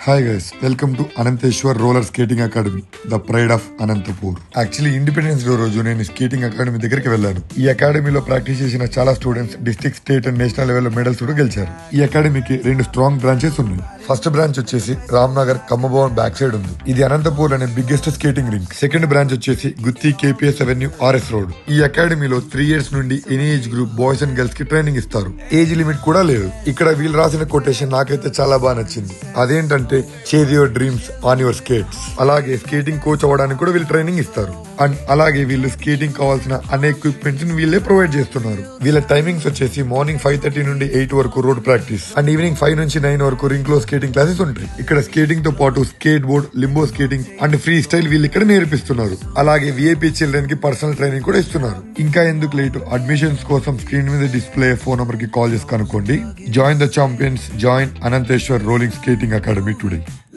Hi guys, welcome to Ananteshwar Roller Skating Academy, the pride of Anantapur. Actually, independence day రోజు నేను skating academy దగ్గరికి వెళ్ళాను. ఈ అకాడమీలో ప్రాక్టీస్ చేసిన చాలా students district, state and national లెవెల్లో మెడల్స్ కూడా గెలిచారు. ఈ అకాడమీకి 2 స్ట్రాంగ్ బ్రాంచెస్ ఉన్నాయి. ఫస్ట్ బ్రాంచ్ వచ్చేసి రామ్నగర్ కమ్మభవన్ బ్యాక్ సైడ్ ఉంది. ఇది అనంతపూర్ అనే biggest skating ring. Second branch వచ్చేసి గుత్తి కేపీఎస్ అవెన్యూ ఆర్ఎస్ రోడ్. ఈ అకాడమీలో 3 years నుండి any age group boys and girls కి ట్రైనింగ్ ఇస్తారు. ఏజ్ లిమిట్ కూడా లేదు. ఇక్కడ వీళ్ళు రాసిన కొటేషన్ నాకైతే చాలా బాగా నచ్చింది. అదేంటంటే chase your dreams on your skates. అలాగే స్కేటింగ్ కోచ్ అవ్వడానికి కూడా వీళ్ళు ట్రైనింగ్ ఇస్తారు. అండ్ అలాగే వీళ్ళు స్కేటింగ్ కావాల్సిన అన్ని ఎక్విప్మెంట్స్ వీళ్ళే ప్రొవైడ్ చేస్తున్నారు. వీళ్ళ టైమింగ్స్ వచ్చేసి మార్నింగ్ 5:30 నుండి 8 వరకు రోడ్ ప్రాక్టీస్ అండ్ ఈవినింగ్ 5 నుంచి 9 వరకు రింగ్ లో స్కేటింగ్ క్లాసెస్ ఉంటాయి. ఇక్కడ స్కేటింగ్ తో పాటు skate board, limbo skating and free style వీళ్ళు ఇక్కడ నేర్పిస్తున్నారు. అలాగే విఐపీ చిల్డ్రన్ కి పర్సనల్ ట్రైనింగ్ కూడా ఇస్తున్నారు. ఇంకా ఎందుకు లేట్, అడ్మిషన్స్ కోసం స్క్రీన్ మీద డిస్ప్లే ఫోన్ నంబర్ కి కాల్ చేసి కనుక్కోండి. Join the champions, join Anantheshwar rolling skating academy today.